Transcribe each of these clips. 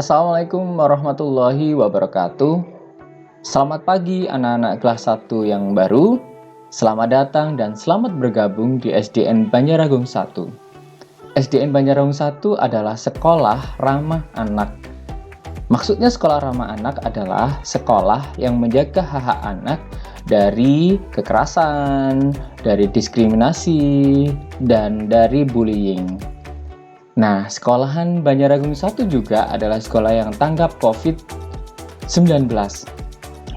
Assalamualaikum warahmatullahi wabarakatuh. Selamat pagi anak-anak kelas 1 yang baru. Selamat datang dan selamat bergabung di SDN Banjaragung 1. SDN Banjaragung 1 adalah sekolah ramah anak. Maksudnya sekolah ramah anak adalah sekolah yang menjaga hak-hak anak dari kekerasan, dari diskriminasi, dan dari bullying. Nah, sekolahan Banjaragung 1 juga adalah sekolah yang tanggap COVID-19.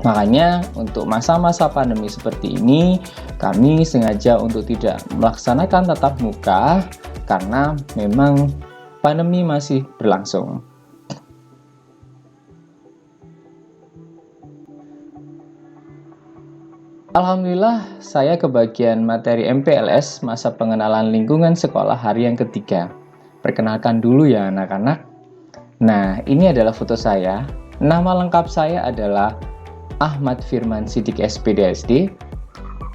Makanya, untuk masa-masa pandemi seperti ini, kami sengaja untuk tidak melaksanakan tatap muka karena memang pandemi masih berlangsung. Alhamdulillah, saya kebagian materi MPLS masa pengenalan lingkungan sekolah hari yang ketiga. Perkenalkan dulu ya anak-anak. Nah, ini adalah foto saya. Nama lengkap saya adalah Ahmad Firman Sidik SPDSD.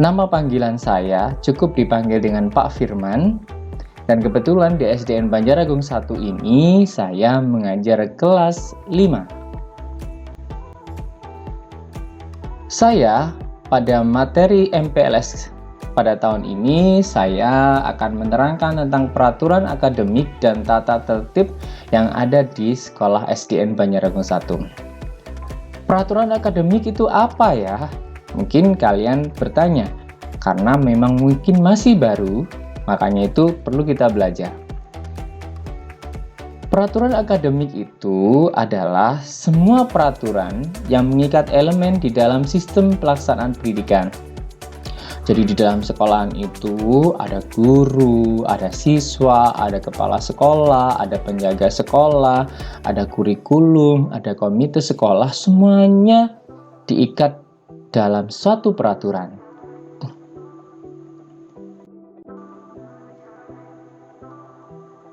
Nama panggilan saya cukup dipanggil dengan Pak Firman. Dan kebetulan di SDN Banjaragung 1 ini saya mengajar kelas 5. Saya pada materi MPLS pada tahun ini saya akan menerangkan tentang peraturan akademik dan tata tertib yang ada di sekolah SDN Banjaragung 1. Peraturan akademik itu apa ya? Mungkin kalian bertanya, karena memang mungkin masih baru, makanya itu perlu kita belajar. Peraturan akademik itu adalah semua peraturan yang mengikat elemen di dalam sistem pelaksanaan pendidikan. Jadi di dalam sekolahan itu ada guru, ada siswa, ada kepala sekolah, ada penjaga sekolah, ada kurikulum, ada komite sekolah, semuanya diikat dalam suatu peraturan.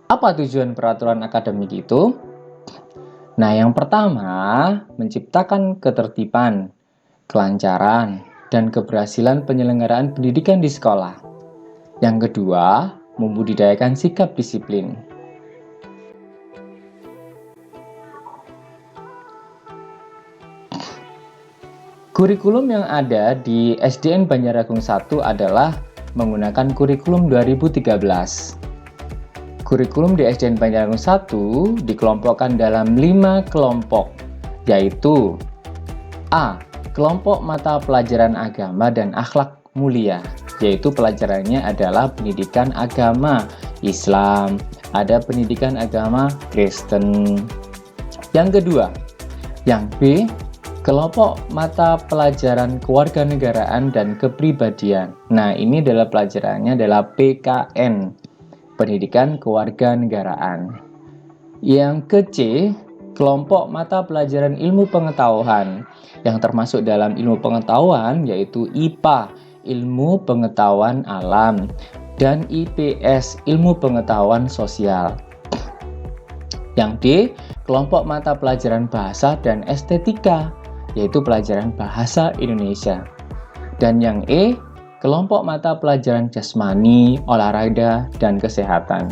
Apa tujuan peraturan akademik itu? Nah, yang pertama, menciptakan ketertiban, kelancaran, dan keberhasilan penyelenggaraan pendidikan di sekolah. Yang kedua, membudidayakan sikap disiplin. Kurikulum yang ada di SDN Banjaragung 1 adalah menggunakan kurikulum 2013. Kurikulum di SDN Banjaragung 1 dikelompokkan dalam 5 kelompok, yaitu A. Kelompok mata pelajaran agama dan akhlak mulia, yaitu pelajarannya adalah pendidikan agama Islam, ada pendidikan agama Kristen. Yang kedua, yang B, kelompok mata pelajaran kewarganegaraan dan kepribadian. Nah, ini adalah pelajarannya adalah PKN, pendidikan kewarganegaraan. Yang ke C, kelompok mata pelajaran ilmu pengetahuan yang termasuk dalam ilmu pengetahuan yaitu IPA, ilmu pengetahuan alam, dan IPS, ilmu pengetahuan sosial. Yang D, kelompok mata pelajaran bahasa dan estetika yaitu pelajaran bahasa Indonesia. Dan yang E, kelompok mata pelajaran jasmani, olahraga, dan kesehatan.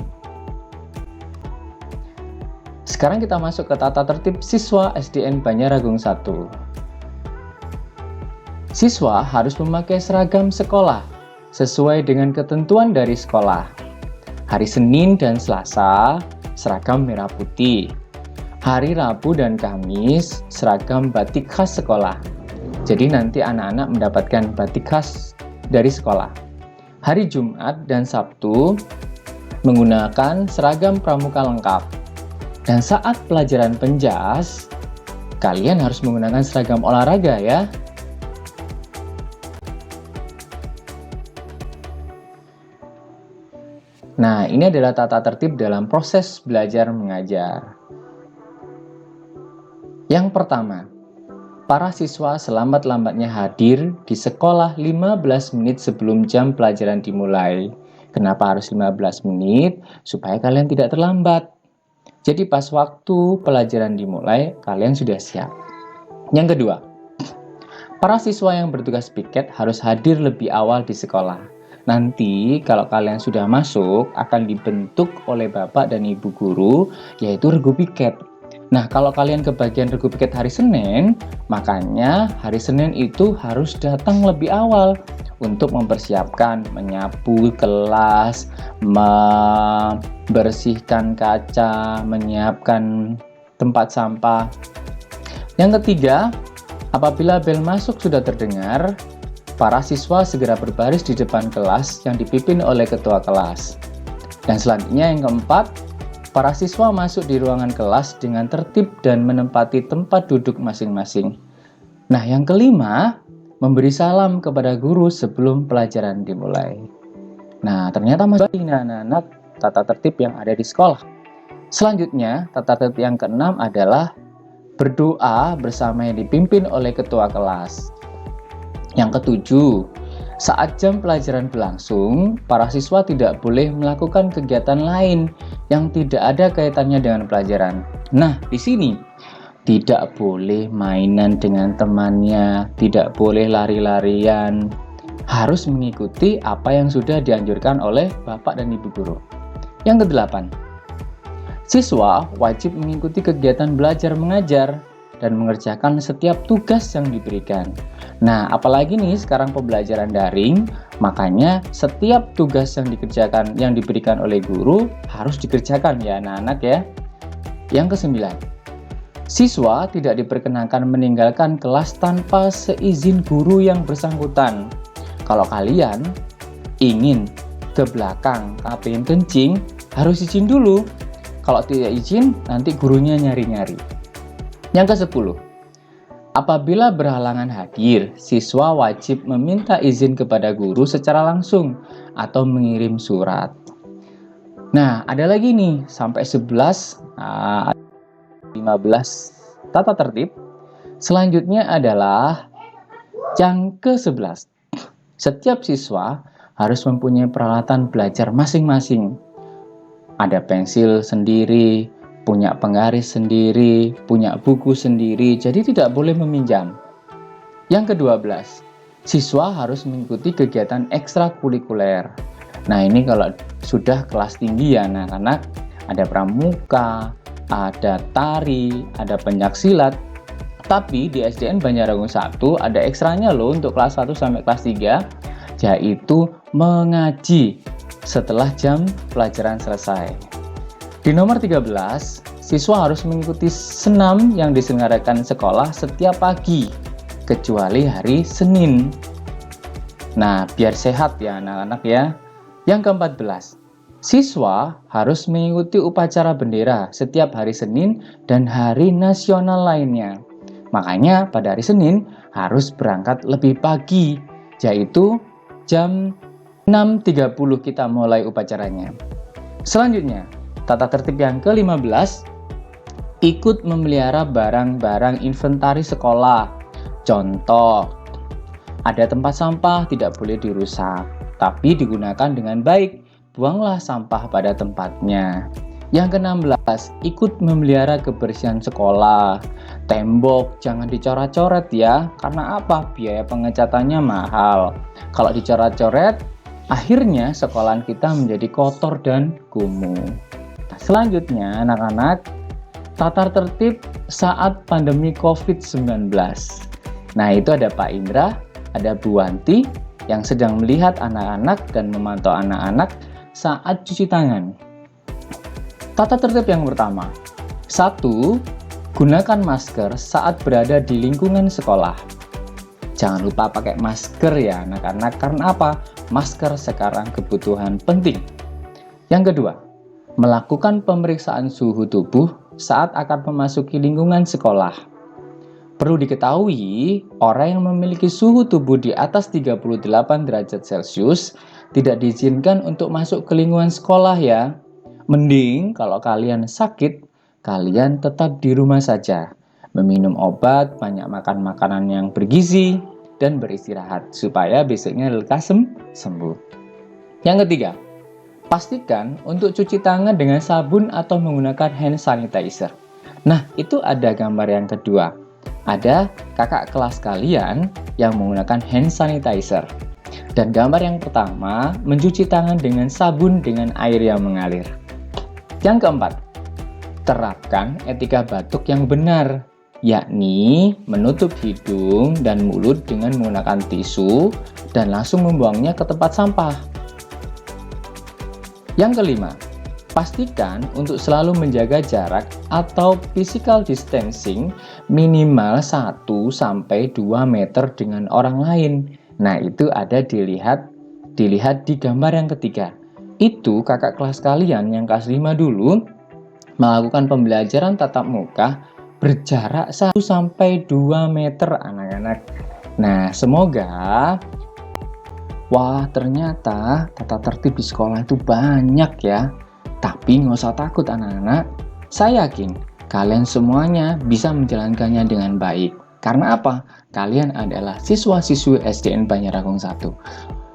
Sekarang kita masuk ke tata tertib siswa SDN Banjaragung 1. Siswa harus memakai seragam sekolah sesuai dengan ketentuan dari sekolah. Hari Senin dan Selasa, seragam merah putih. Hari Rabu dan Kamis, seragam batik khas sekolah. Jadi nanti anak-anak mendapatkan batik khas dari sekolah. Hari Jumat dan Sabtu, menggunakan seragam pramuka lengkap. Dan saat pelajaran penjas, kalian harus menggunakan seragam olahraga ya. Nah, ini adalah tata tertib dalam proses belajar mengajar. Yang pertama, para siswa selambat-lambatnya hadir di sekolah 15 menit sebelum jam pelajaran dimulai. Kenapa harus 15 menit? Supaya kalian tidak terlambat. Jadi pas waktu pelajaran dimulai, kalian sudah siap. Yang kedua, para siswa yang bertugas piket harus hadir lebih awal di sekolah. Nanti kalau kalian sudah masuk, akan dibentuk oleh bapak dan ibu guru, yaitu regu piket. Nah, kalau kalian kebagian regu piket hari Senin, makanya hari Senin itu harus datang lebih awal untuk mempersiapkan menyapu kelas, membersihkan kaca, menyiapkan tempat sampah. Yang ketiga, apabila bel masuk sudah terdengar, para siswa segera berbaris di depan kelas yang dipimpin oleh ketua kelas. Dan selanjutnya yang keempat, para siswa masuk di ruangan kelas dengan tertib dan menempati tempat duduk masing-masing. Nah, yang kelima, memberi salam kepada guru sebelum pelajaran dimulai. Nah, ternyata masih banyak anak-anak tata tertib yang ada di sekolah. Selanjutnya, tata tertib yang keenam adalah berdoa bersama yang dipimpin oleh ketua kelas. Yang ketujuh, saat jam pelajaran berlangsung, para siswa tidak boleh melakukan kegiatan lain yang tidak ada kaitannya dengan pelajaran. Nah, di sini tidak boleh mainan dengan temannya, tidak boleh lari-larian, harus mengikuti apa yang sudah dianjurkan oleh Bapak dan Ibu guru. Yang kedelapan, siswa wajib mengikuti kegiatan belajar mengajar dan mengerjakan setiap tugas yang diberikan. Nah, apalagi nih sekarang pembelajaran daring, makanya setiap tugas yang dikerjakan, yang diberikan oleh guru harus dikerjakan ya anak-anak ya. Yang kesembilan, siswa tidak diperkenankan meninggalkan kelas tanpa seizin guru yang bersangkutan. Kalau kalian ingin ke belakang, pengen kencing, harus izin dulu. Kalau tidak izin, nanti gurunya nyari-nyari. Yang ke-10, apabila berhalangan hadir, siswa wajib meminta izin kepada guru secara langsung atau mengirim surat. Nah, ada lagi nih, sampai 11, 15 tata tertib. Selanjutnya adalah yang ke-11. Setiap siswa harus mempunyai peralatan belajar masing-masing. Ada pensil sendiri, punya penggaris sendiri, punya buku sendiri, jadi tidak boleh meminjam. Yang ke-12, siswa harus mengikuti kegiatan ekstrakurikuler. Nah, ini kalau sudah kelas tinggi ya anak-anak, ada pramuka, ada tari, ada pencaksilat. Tapi di SDN Banjarnegara 1 ada ekstranya loh untuk kelas 1 sampai kelas 3, yaitu mengaji setelah jam pelajaran selesai. Di nomor 13, siswa harus mengikuti senam yang diselenggarakan sekolah setiap pagi, kecuali hari Senin. Nah, biar sehat ya anak-anak ya. Yang ke-14, siswa harus mengikuti upacara bendera setiap hari Senin dan hari nasional lainnya. Makanya pada hari Senin harus berangkat lebih pagi, yaitu jam 6.30 kita mulai upacaranya. Selanjutnya, tata tertib yang ke-15, ikut memelihara barang-barang inventaris sekolah. Contoh, ada tempat sampah tidak boleh dirusak, tapi digunakan dengan baik. Buanglah sampah pada tempatnya. Yang ke-16, ikut memelihara kebersihan sekolah. Tembok jangan dicoret-coret ya, karena apa? Biaya pengecatannya mahal. Kalau dicoret-coret, akhirnya sekolahan kita menjadi kotor dan kumuh. Selanjutnya, anak-anak, tata tertib saat pandemi COVID-19. Nah, itu ada Pak Indra, ada Bu Wanti yang sedang melihat anak-anak dan memantau anak-anak saat cuci tangan. Tata tertib yang pertama, 1. Gunakan masker saat berada di lingkungan sekolah. Jangan lupa pakai masker ya anak-anak, karena apa? Masker sekarang kebutuhan penting. Yang kedua, melakukan pemeriksaan suhu tubuh saat akan memasuki lingkungan sekolah. Perlu diketahui, orang yang memiliki suhu tubuh di atas 38 derajat Celcius tidak diizinkan untuk masuk ke lingkungan sekolah ya. Mending kalau kalian sakit, kalian tetap di rumah saja. Meminum obat, banyak makan makanan yang bergizi, dan beristirahat supaya besoknya lekas sembuh. Yang ketiga, pastikan untuk cuci tangan dengan sabun atau menggunakan hand sanitizer. Nah, itu ada gambar yang kedua. Ada kakak kelas kalian yang menggunakan hand sanitizer. Dan gambar yang pertama, mencuci tangan dengan sabun dengan air yang mengalir. Yang keempat, Terapkan etika batuk yang benar, yakni menutup hidung dan mulut dengan menggunakan tisu dan langsung membuangnya ke tempat sampah. Yang kelima, pastikan untuk selalu menjaga jarak atau physical distancing minimal 1-2 meter dengan orang lain. Nah, itu ada dilihat di gambar yang ketiga. Itu kakak kelas kalian yang kelas 5 dulu melakukan pembelajaran tatap muka berjarak 1-2 meter anak-anak. Nah, semoga wah, ternyata tata tertib di sekolah itu banyak ya. Tapi nggak usah takut anak-anak. Saya yakin kalian semuanya bisa menjalankannya dengan baik. Karena apa? Kalian adalah siswa-siswi SDN Banyaragung 1.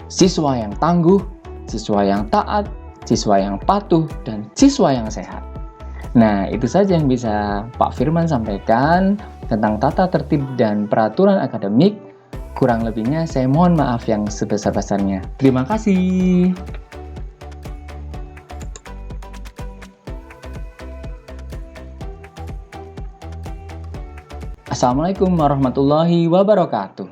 Siswa yang tangguh, siswa yang taat, siswa yang patuh, dan siswa yang sehat. Nah, itu saja yang bisa Pak Firman sampaikan tentang tata tertib dan peraturan akademik. Kurang lebihnya saya mohon maaf yang sebesar-besarnya. Terima kasih. Assalamualaikum warahmatullahi wabarakatuh.